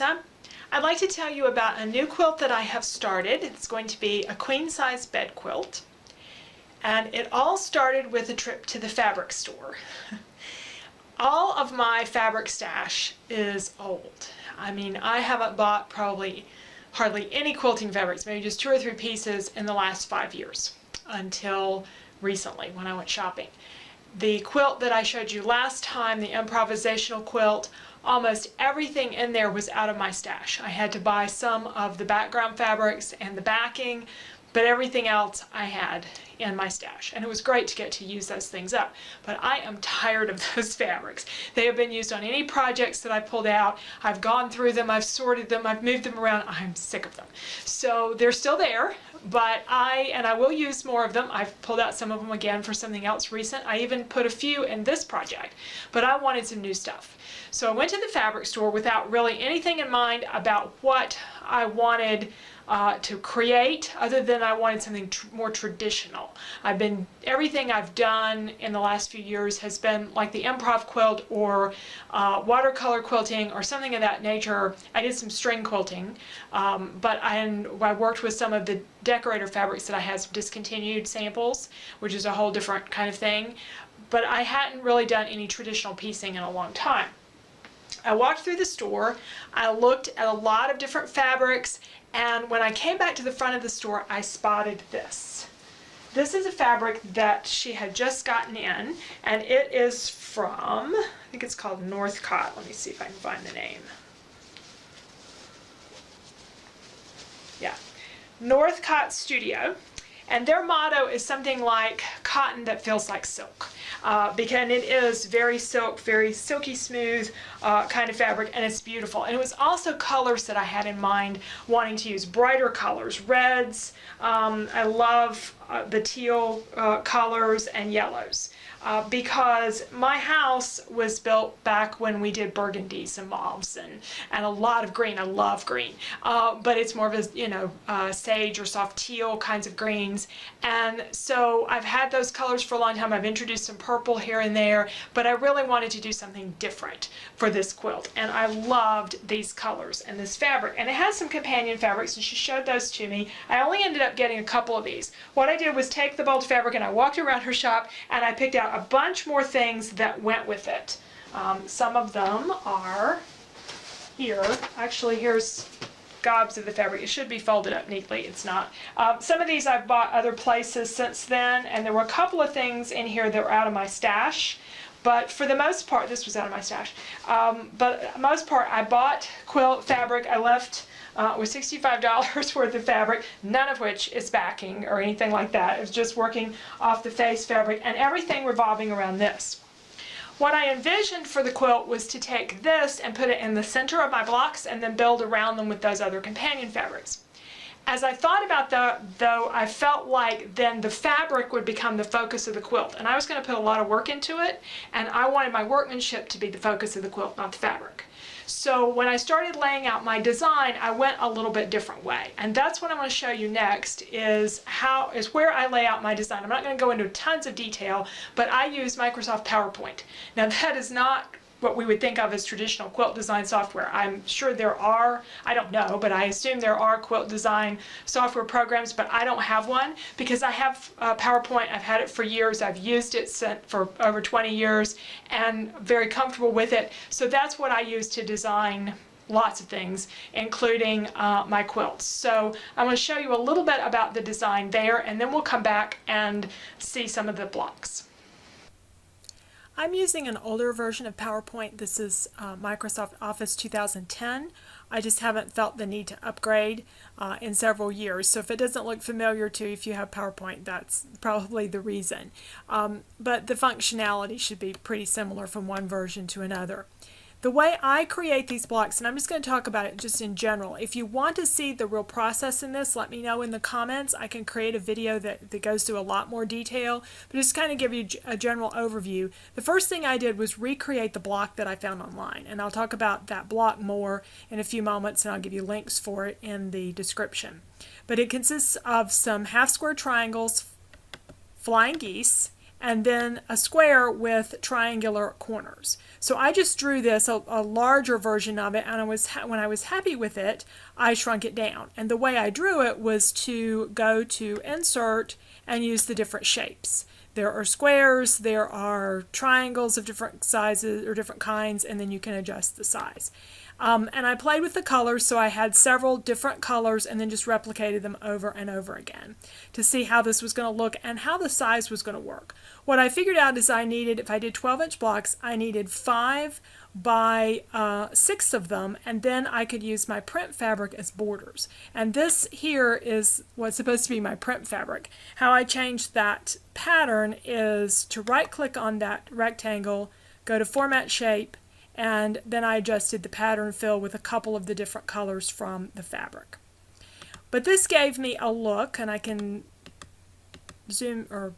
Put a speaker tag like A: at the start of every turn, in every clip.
A: Lisa. I'd like to tell you about a new quilt that I have started. It's going to be a queen-size bed quilt. And it all started with a trip to the fabric store. All of my fabric stash is old. I mean, I haven't bought probably hardly any quilting fabrics, maybe just 2 or 3 pieces in the last 5 years until recently when I went shopping. The quilt that I showed you last time, the improvisational quilt, almost everything in there was out of my stash. I had to buy some of the background fabrics and the backing, but everything else I had in my stash. And it was great to get to use those things up. But I am tired of those fabrics. They have been used on any projects that I pulled out. I've gone through them, I've sorted them, I've moved them around. I'm sick of them. So they're still there, but I will use more of them. I've pulled out some of them again for something else recent. I even put a few in this project, but I wanted some new stuff. So I went to the fabric store without really anything in mind about what I wanted to create, other than I wanted something more traditional. Everything I've done in the last few years has been like the improv quilt or watercolor quilting or something of that nature. I did some string quilting, but I worked with some of the decorator fabrics that I had some discontinued samples, which is a whole different kind of thing. But I hadn't really done any traditional piecing in a long time. I walked through the store, I looked at a lot of different fabrics, and when I came back to the front of the store, I spotted this. This is a fabric that she had just gotten in, and it is from, I think it's called Northcott. Let me see if I can find the name. Yeah, Northcott Studio. And their motto is something like cotton that feels like silk. Because it is very silky smooth kind of fabric, and it's beautiful. And it was also colors that I had in mind wanting to use, brighter colors, reds. I love the teal colors and yellows. Because my house was built back when we did burgundies and mauves and a lot of green. I love green, but it's more of a sage or soft teal kinds of greens. And so I've had those colors for a long time. I've introduced some purple here and there, but I really wanted to do something different for this quilt. And I loved these colors and this fabric. And it has some companion fabrics, and she showed those to me. I only ended up getting a couple of these. What I did was take the bulk fabric and I walked around her shop and I picked out a bunch more things that went with it. Some of them are here. Actually, here's gobs of the fabric. It should be folded up neatly. It's not. Some of these I've bought other places since then, and there were a couple of things in here that were out of my stash. But for the most part, this was out of my stash. But most part, I bought quilt fabric. I left with $65 worth of fabric, none of which is backing or anything like that. It was just working off the face fabric and everything revolving around this. What I envisioned for the quilt was to take this and put it in the center of my blocks and then build around them with those other companion fabrics. As I thought about that, though, I felt like then the fabric would become the focus of the quilt, and I was going to put a lot of work into it, and I wanted my workmanship to be the focus of the quilt, not the fabric. So when I started laying out my design, I went a little bit different way, and that's what I'm going to show you next is where I lay out my design. I'm not going to go into tons of detail, but I use Microsoft PowerPoint. Now that is not what we would think of as traditional quilt design software. I'm sure there are, I don't know, but I assume there are quilt design software programs, but I don't have one because I have PowerPoint. I've had it for years. I've used it for over 20 years and very comfortable with it. So that's what I use to design lots of things, including my quilts. So I'm going to show you a little bit about the design there, and then we'll come back and see some of the blocks. I'm using an older version of PowerPoint. This is Microsoft Office 2010. I just haven't felt the need to upgrade in several years. So if it doesn't look familiar to you if you have PowerPoint, that's probably the reason. But the functionality should be pretty similar from one version to another. The way I create these blocks, and I'm just going to talk about it just in general. If you want to see the real process in this, let me know in the comments. I can create a video that goes through a lot more detail, but just kind of give you a general overview. The first thing I did was recreate the block that I found online, and I'll talk about that block more in a few moments, and I'll give you links for it in the description. But it consists of some half square triangles, flying geese, and then a square with triangular corners. So I just drew this, a larger version of it, and when I was happy with it, I shrunk it down. And the way I drew it was to go to Insert and use the different shapes. There are squares, there are triangles of different sizes or different kinds, and then you can adjust the size. And I played with the colors, so I had several different colors and then just replicated them over and over again to see how this was going to look and how the size was going to work. What I figured out is I needed, if I did 12-inch blocks, I needed 5 by 6 of them, and then I could use my print fabric as borders. And this here is what's supposed to be my print fabric. How I changed that pattern is to right-click on that rectangle, go to Format Shape, and then I adjusted the pattern fill with a couple of the different colors from the fabric. But this gave me a look, and I can zoom or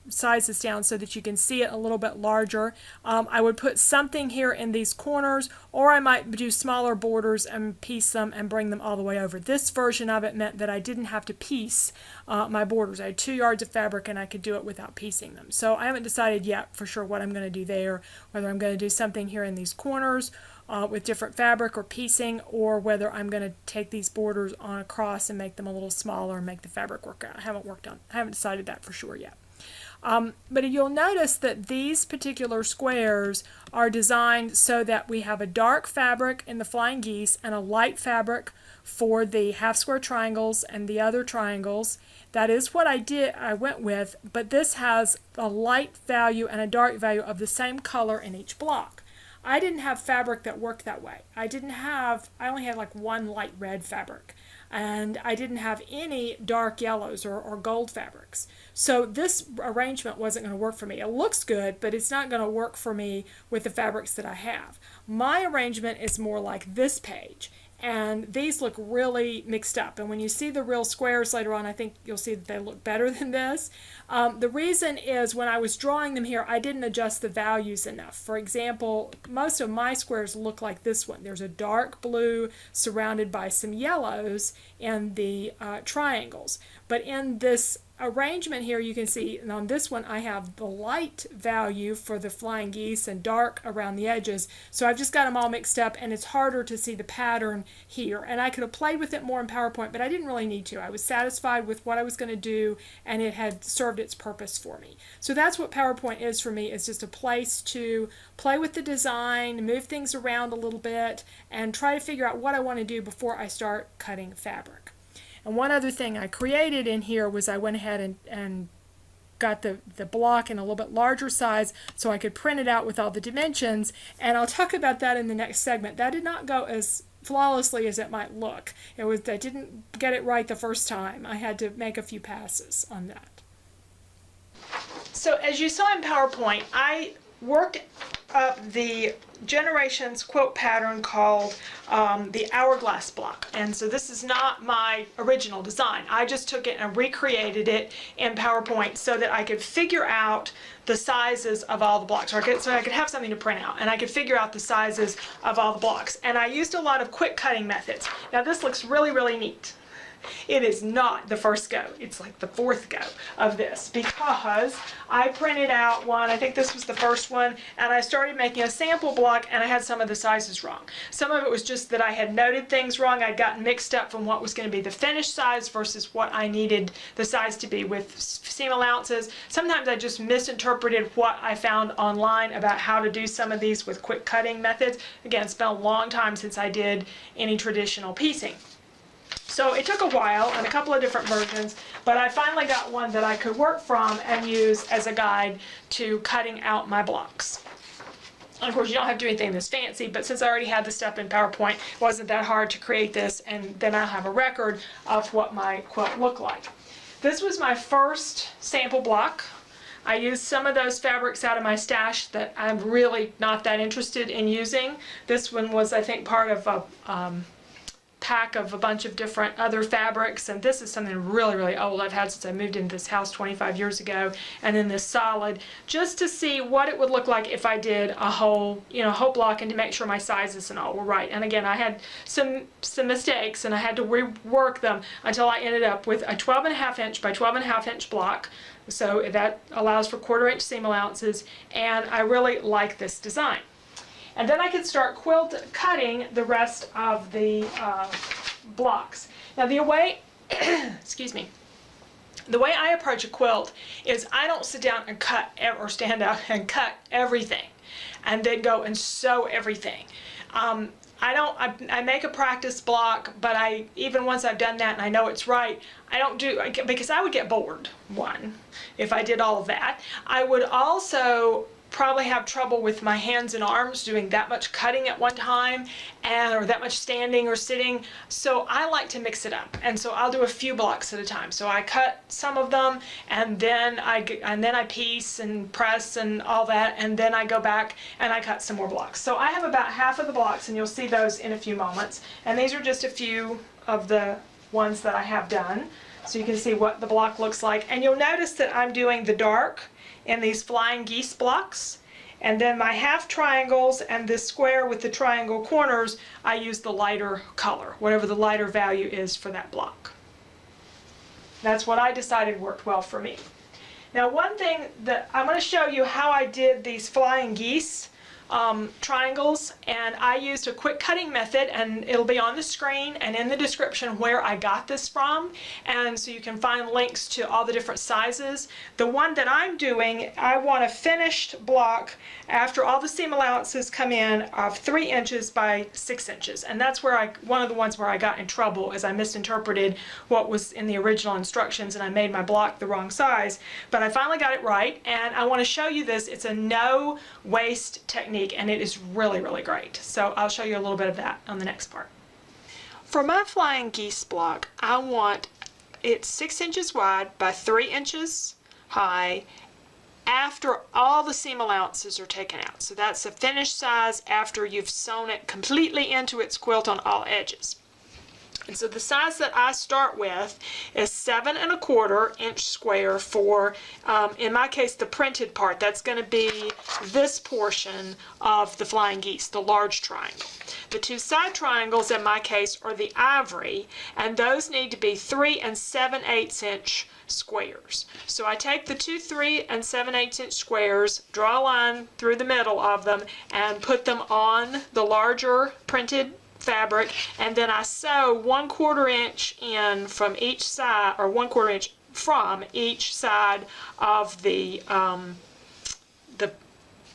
A: size this down so that you can see it a little bit larger. I would put something here in these corners, or I might do smaller borders and piece them and bring them all the way over. This version of it meant that I didn't have to piece my borders. I had 2 yards of fabric and I could do it without piecing them. So I haven't decided yet for sure what I'm going to do there, whether I'm going to do something here in these corners with different fabric or piecing, or whether I'm going to take these borders on across and make them a little smaller and make the fabric work out. I haven't decided that for sure yet. But you'll notice that these particular squares are designed so that we have a dark fabric in the flying geese and a light fabric for the half square triangles and the other triangles. That is what I went with, but this has a light value and a dark value of the same color in each block. I didn't have fabric that worked that way. I only had like one light red fabric, and I didn't have any dark yellows or gold fabrics. So this arrangement wasn't going to work for me. It looks good, but it's not going to work for me with the fabrics that I have. My arrangement is more like this page, and these look really mixed up. And when you see the real squares later on, I think you'll see that they look better than this. The reason is when I was drawing them here, I didn't adjust the values enough. For example, most of my squares look like this one. There's a dark blue surrounded by some yellows in the triangles. But in this arrangement here, you can see, and on this one I have the light value for the flying geese and dark around the edges, so I've just got them all mixed up, and it's harder to see the pattern here. And I could have played with it more in PowerPoint, but I didn't really need to. I was satisfied with what I was going to do, and it had served its purpose for me. So that's what PowerPoint is for me. It's just a place to play with the design, move things around a little bit, and try to figure out what I want to do before I start cutting fabric. And one other thing I created in here was I went ahead and got the block in a little bit larger size so I could print it out with all the dimensions, and I'll talk about that in the next segment. That did not go as flawlessly as it might look. I didn't get it right the first time. I had to make a few passes on that. So as you saw in PowerPoint, I worked up the Generations quilt pattern called the Hourglass block. And so this is not my original design. I just took it and recreated it in PowerPoint so that I could figure out the sizes of all the blocks, so I could have something to print out, and I could figure out the sizes of all the blocks. And I used a lot of quick cutting methods. Now this looks really, really neat. It is not the first go. It's like the fourth go of this, because I printed out one, I think this was the first one, and I started making a sample block, and I had some of the sizes wrong. Some of it was just that I had noted things wrong. I'd gotten mixed up from what was going to be the finished size versus what I needed the size to be with seam allowances. Sometimes I just misinterpreted what I found online about how to do some of these with quick cutting methods. Again, it's been a long time since I did any traditional piecing. So it took a while and a couple of different versions, but I finally got one that I could work from and use as a guide to cutting out my blocks. And of course, you don't have to do anything this fancy, but since I already had the stuff in PowerPoint, it wasn't that hard to create this, and then I'll have a record of what my quilt looked like. This was my first sample block. I used some of those fabrics out of my stash that I'm really not that interested in using. This one was, I think, part of a pack of a bunch of different other fabrics, and this is something really, really old I've had since I moved into this house 25 years ago, and then this solid, just to see what it would look like if I did a whole, whole block, and to make sure my sizes and all were right. And again, I had some mistakes, and I had to rework them until I ended up with a 12.5 inch by 12.5 inch block. So that allows for 1/4 inch seam allowances, and I really like this design. And then I could start cutting the rest of the blocks. Now the way, excuse me, the way I approach a quilt is I don't sit down and cut or stand up and cut everything and then go and sew everything. I make a practice block, but even once I've done that and I know it's right, I don't do, because I would get bored, if I did all of that. I would also probably have trouble with my hands and arms doing that much cutting at one time, or that much standing or sitting. So I like to mix it up, and so I'll do a few blocks at a time. So I cut some of them, and then I piece and press and all that, and then I go back and I cut some more blocks. So I have about half of the blocks, and you'll see those in a few moments. And these are just a few of the ones that I have done, so you can see what the block looks like. And you'll notice that I'm doing the dark in these flying geese blocks, and then my half triangles and this square with the triangle corners, I use the lighter color, whatever the lighter value is for that block. That's what I decided worked well for me. Now, one thing that I'm going to show you how I did these flying geese triangles, and I used a quick cutting method, and it'll be on the screen and in the description where I got this from, and so you can find links to all the different sizes. The one that I'm doing, I want a finished block after all the seam allowances come in of 3 inches by 6 inches, and that's where one of the ones where I got in trouble, is I misinterpreted what was in the original instructions and I made my block the wrong size. But I finally got it right, and I want to show you this. It's a no waste technique, and it is really, really great. So I'll show you a little bit of that on the next part. For my flying geese block, I want it 6 inches wide by 3 inches high after all the seam allowances are taken out. So that's the finished size after you've sewn it completely into its quilt on all edges. And so the size that I start with is 7 1/4 inch square for, in my case, the printed part. That's going to be this portion of the flying geese, the large triangle. The two side triangles in my case are the ivory, and those need to be 3 7/8 inch squares. So I take the two 3 7/8 inch squares, draw a line through the middle of them, and put them on the larger printed fabric, and then I sew 1/4 inch in from each side, or 1/4 inch from each side of the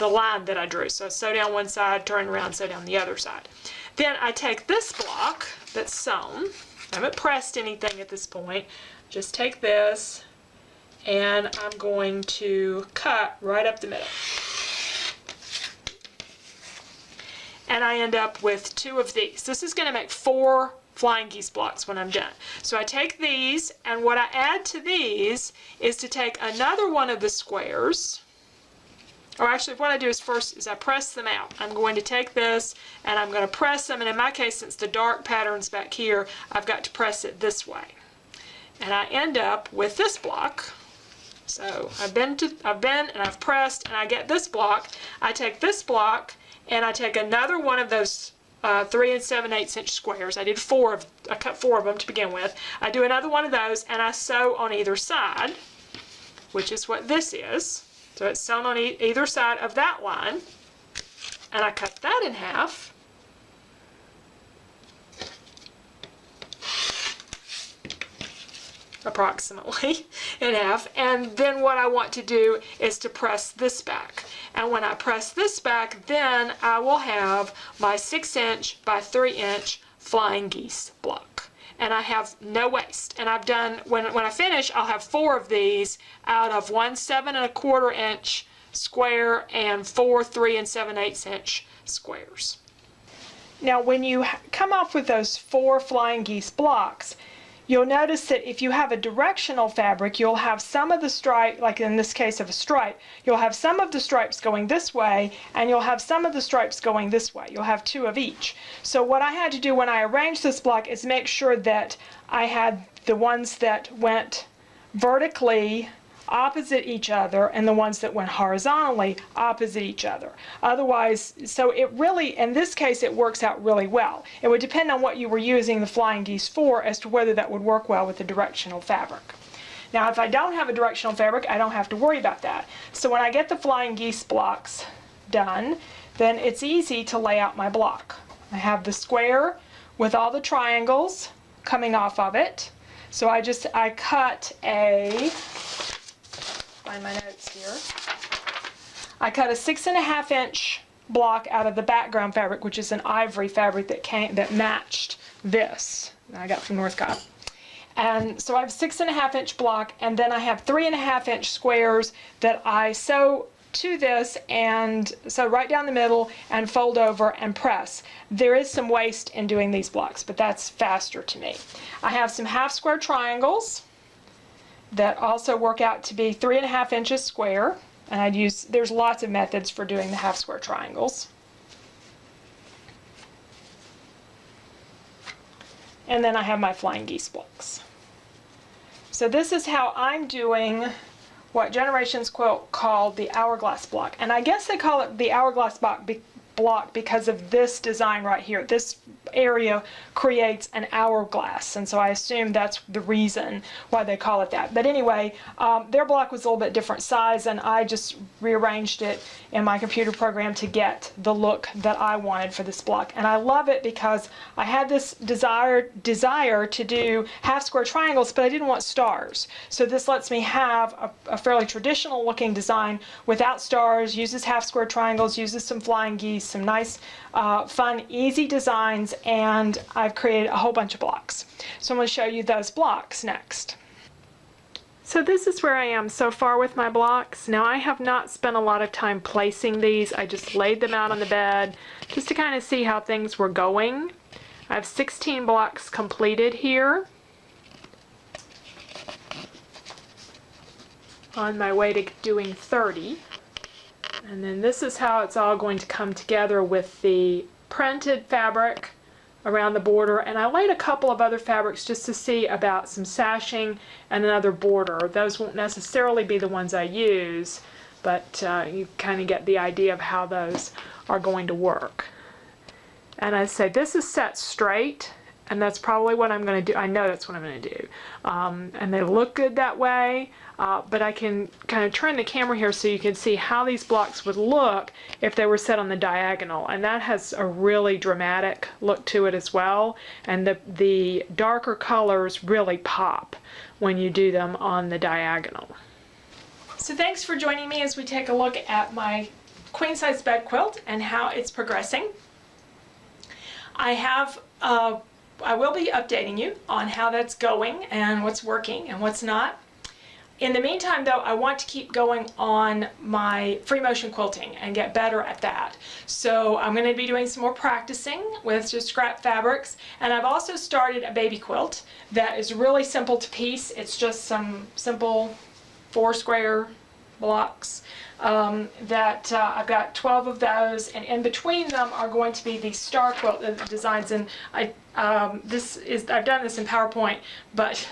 A: line that I drew. So I sew down one side, turn around, sew down the other side. Then I take this block that's sewn, I haven't pressed anything at this point, just take this and I'm going to cut right up the middle. And I end up with 2 of these. This is going to make 4 flying geese blocks when I'm done. So I take these, and what I add to these is to take another one of the squares, or actually what I do is first is I press them out. I'm going to take this and I'm going to press them, and in my case, since the dark pattern's back here, I've got to press it this way. And I end up with this block. So I've been and I've pressed, and I get this block. I take this block and I take another one of those 3 7/8 inch squares. I cut 4 of them to begin with. I do another one of those, and I sew on either side, which is what this is. So it's sewn on either side of that line, and I cut that in half. Approximately in half, and then what I want to do is to press this back, and when I press this back, then I will have my 6 inch by 3 inch flying geese block, and I have no waste. And I've done, when I finish, I'll have 4 of these out of 1 7 1/4 inch square and 4 3 7/8 inch squares. Now when you come up with those 4 flying geese blocks, you'll notice that if you have a directional fabric, you'll have some of the stripe, like in this case of a stripe, you'll have some of the stripes going this way, and you'll have some of the stripes going this way. You'll have two of each. So what I had to do when I arranged this block is make sure that I had the ones that went vertically opposite each other and the ones that went horizontally opposite each other. Otherwise, so it really, in this case, it works out really well. It would depend on what you were using the flying geese for as to whether that would work well with the directional fabric. Now, if I don't have a directional fabric, I don't have to worry about that. So when I get the flying geese blocks done, then it's easy to lay out my block. I have the square with all the triangles coming off of it. So I cut a, find my notes here. I cut a 6.5 inch block out of the background fabric, which is an ivory fabric that matched this that I got from Northcott. And so I have a 6.5 inch block, and then I have 3.5 inch squares that I sew to this, and sew right down the middle and fold over and press. There is some waste in doing these blocks, but that's faster to me. I have some half square triangles that also work out to be 3.5 inches square, and there's lots of methods for doing the half square triangles. And then I have my flying geese blocks. So this is how I'm doing what Generations Quilt called the Hourglass block. And I guess they call it the Hourglass block because of this design right here. This area creates an hourglass, and so I assume that's the reason why they call it that. But anyway, their block was a little bit different size, and I just rearranged it in my computer program to get the look that I wanted for this block. And I love it because I had this desire to do half square triangles, but I didn't want stars. So this lets me have a fairly traditional looking design without stars, uses half square triangles, uses some flying geese, some nice fun easy designs, and I've created a whole bunch of blocks. So I'm going to show you those blocks next. So this is where I am so far with my blocks. Now I have not spent a lot of time placing these. I just laid them out on the bed just to kind of see how things were going. I have 16 blocks completed here. On my way to doing 30. And then this is how it's all going to come together with the printed fabric around the border. And I laid a couple of other fabrics just to see about some sashing and another border. Those won't necessarily be the ones I use, but you kind of get the idea of how those are going to work. And I say this is set straight, and that's probably what I'm going to do. I know that's what I'm going to do. And they look good that way. But I can kind of turn the camera here so you can see how these blocks would look if they were set on the diagonal, and that has a really dramatic look to it as well, and the darker colors really pop when you do them on the diagonal. So thanks for joining me as we take a look at my queen size bed quilt and how it's progressing. I will be updating you on how that's going and what's working and what's not. In the meantime, though, I want to keep going on my free motion quilting and get better at that. So I'm going to be doing some more practicing with just scrap fabrics, and I've also started a baby quilt that is really simple to piece. It's just some simple 4 square blocks that I've got 12 of those, and in between them are going to be these star quilt designs. And I've done this in PowerPoint, but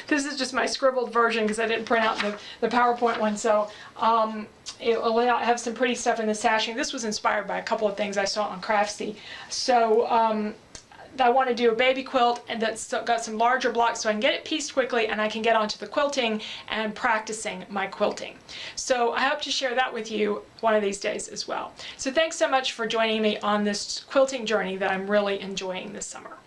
A: this is just my scribbled version because I didn't print out the PowerPoint one. So it will have some pretty stuff in the sashing. This was inspired by a couple of things I saw on Craftsy. So I want to do a baby quilt and that's got some larger blocks so I can get it pieced quickly and I can get onto the quilting and practicing my quilting. So I hope to share that with you one of these days as well. So thanks so much for joining me on this quilting journey that I'm really enjoying this summer.